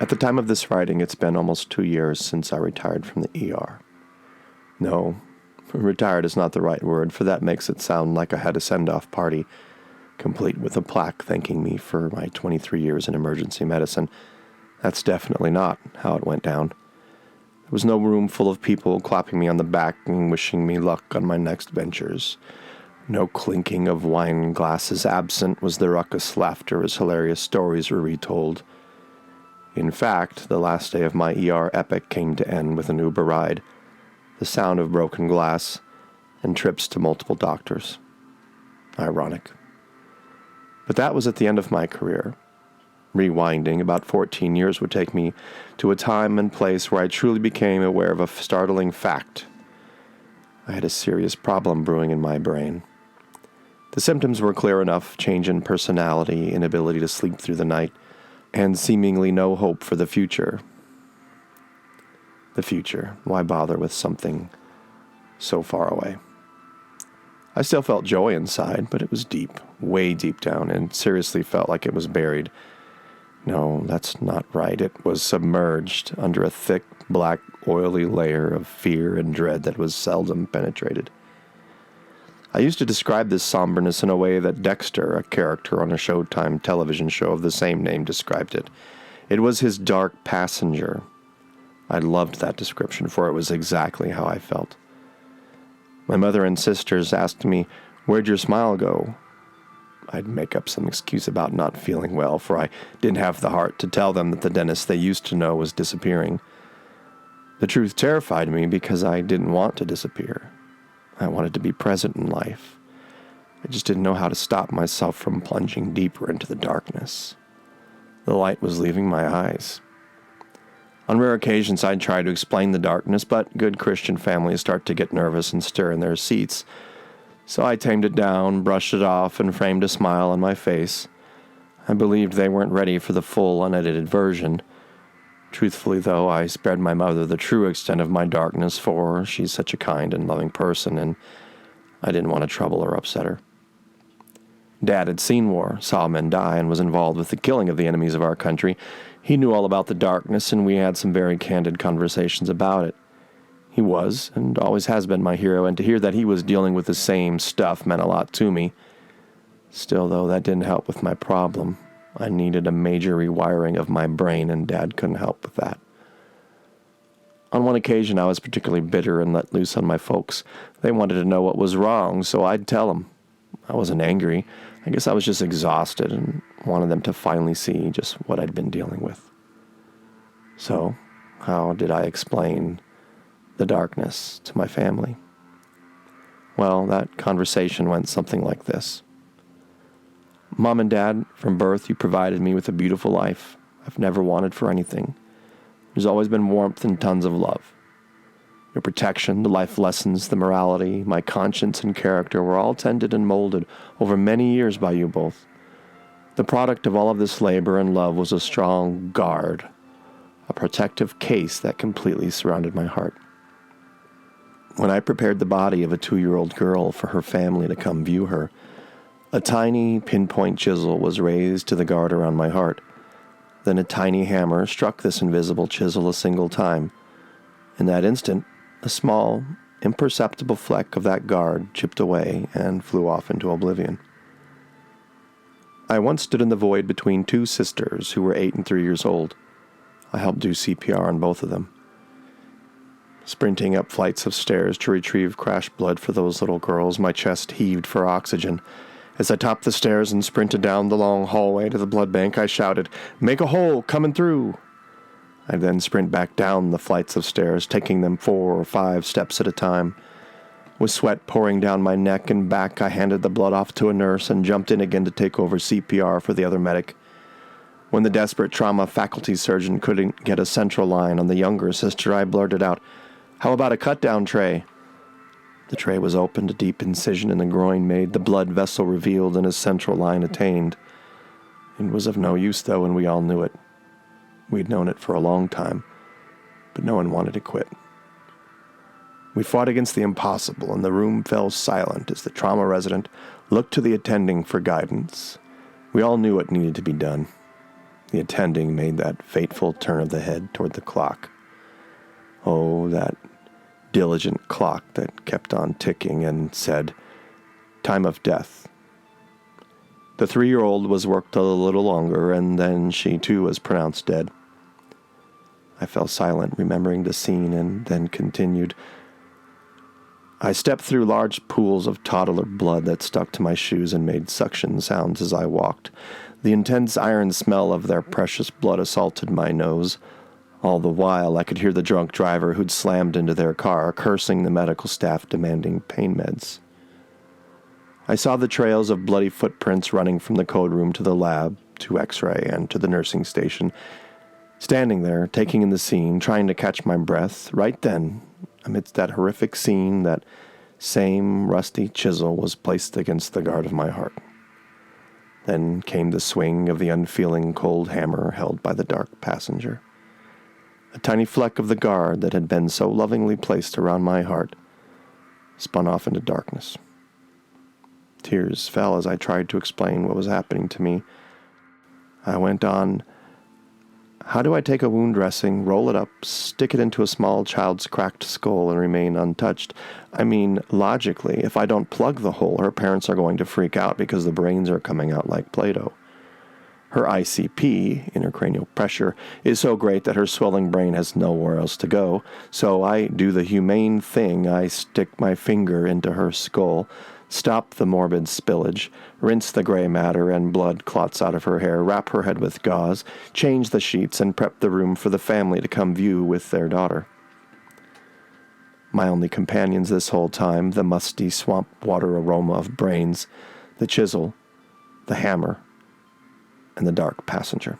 At the time of this writing, it's been almost 2 years since I retired from the ER. No, retired is not the right word, for that makes it sound like I had a send-off party, complete with a plaque thanking me for my 23 years in emergency medicine. That's definitely not how it went down. There was no room full of people clapping me on the back and wishing me luck on my next ventures. No clinking of wine glasses. Absent was the raucous laughter as hilarious stories were retold. In fact, the last day of my ER epic came to end with an Uber ride, the sound of broken glass, and trips to multiple doctors. Ironic. But that was at the end of my career. Rewinding, about 14 years would take me to a time and place where I truly became aware of a startling fact. I had a serious problem brewing in my brain. The symptoms were clear enough: change in personality, inability to sleep through the night, and seemingly no hope for the future. The future. Why bother with something so far away? I still felt joy inside, but it was deep, way deep down, and seriously felt like it was buried. No, that's not right. It was submerged under a thick, black, oily layer of fear and dread that was seldom penetrated. I used to describe this somberness in a way that Dexter, a character on a Showtime television show of the same name, described it. It was his dark passenger. I loved that description, for it was exactly how I felt. My mother and sisters asked me, "Where'd your smile go?" I'd make up some excuse about not feeling well, for I didn't have the heart to tell them that the dentist they used to know was disappearing. The truth terrified me because I didn't want to disappear. I wanted to be present in life. I just didn't know how to stop myself from plunging deeper into the darkness. The light was leaving my eyes. On rare occasions, I'd try to explain the darkness, but good Christian families start to get nervous and stir in their seats. So I tamed it down, brushed it off, and framed a smile on my face. I believed they weren't ready for the full, unedited version. Truthfully, though, I spared my mother the true extent of my darkness, for she's such a kind and loving person, and I didn't want to trouble or upset her. Dad had seen war, saw men die, and was involved with the killing of the enemies of our country. He knew all about the darkness, and we had some very candid conversations about it. He was, and always has been, my hero, and to hear that he was dealing with the same stuff meant a lot to me. Still, though, that didn't help with my problem. I needed a major rewiring of my brain, and Dad couldn't help with that. On one occasion, I was particularly bitter and let loose on my folks. They wanted to know what was wrong, so I'd tell them. I wasn't angry. I guess I was just exhausted and wanted them to finally see just what I'd been dealing with. So, how did I explain the darkness to my family? Well, that conversation went something like this. Mom and Dad, from birth you provided me with a beautiful life. I've never wanted for anything. There's always been warmth and tons of love. Your protection, the life lessons, the morality, my conscience and character were all tended and molded over many years by you both. The product of all of this labor and love was a strong guard, a protective case that completely surrounded my heart. When I prepared the body of a 2-year-old girl for her family to come view her, a tiny pinpoint chisel was raised to the guard around my heart. Then a tiny hammer struck this invisible chisel a single time. In that instant, a small, imperceptible fleck of that guard chipped away and flew off into oblivion. I once stood in the void between 2 sisters who were 8 and 3 years old. I helped do CPR on both of them. Sprinting up flights of stairs to retrieve crashed blood for those little girls, my chest heaved for oxygen. As I topped the stairs and sprinted down the long hallway to the blood bank, I shouted, "Make a hole, coming through!" I'd then sprint back down the flights of stairs, taking them 4 or 5 steps at a time. With sweat pouring down my neck and back, I handed the blood off to a nurse and jumped in again to take over CPR for the other medic. When the desperate trauma faculty surgeon couldn't get a central line on the younger sister, I blurted out, "How about a cut-down tray?" The tray was opened, a deep incision in the groin made, the blood vessel revealed, and a central line attained. It was of no use, though, and we all knew it. We'd known it for a long time, but no one wanted to quit. We fought against the impossible, and the room fell silent as the trauma resident looked to the attending for guidance. We all knew what needed to be done. The attending made that fateful turn of the head toward the clock. Oh, that diligent clock that kept on ticking and said, "Time of death." The 3-year-old was worked a little longer, and then she too was pronounced dead. I fell silent, remembering the scene, and then continued. I stepped through large pools of toddler blood that stuck to my shoes and made suction sounds as I walked. The intense iron smell of their precious blood assaulted my nose. All the while, I could hear the drunk driver who'd slammed into their car, cursing the medical staff demanding pain meds. I saw the trails of bloody footprints running from the code room to the lab, to X-ray, and to the nursing station. Standing there, taking in the scene, trying to catch my breath, right then, amidst that horrific scene, that same rusty chisel was placed against the guard of my heart. Then came the swing of the unfeeling cold hammer held by the dark passenger. A tiny fleck of the guard that had been so lovingly placed around my heart spun off into darkness. Tears fell as I tried to explain what was happening to me. I went on, "How do I take a wound dressing, roll it up, stick it into a small child's cracked skull, and remain untouched? I mean, logically, if I don't plug the hole, her parents are going to freak out because the brains are coming out like Play-Doh. Her ICP, intracranial pressure, is so great that her swelling brain has nowhere else to go, so I do the humane thing. I stick my finger into her skull, stop the morbid spillage, rinse the gray matter and blood clots out of her hair, wrap her head with gauze, change the sheets, and prep the room for the family to come view with their daughter. My only companions this whole time, the musty swamp water aroma of brains, the chisel, the hammer, and the dark passenger.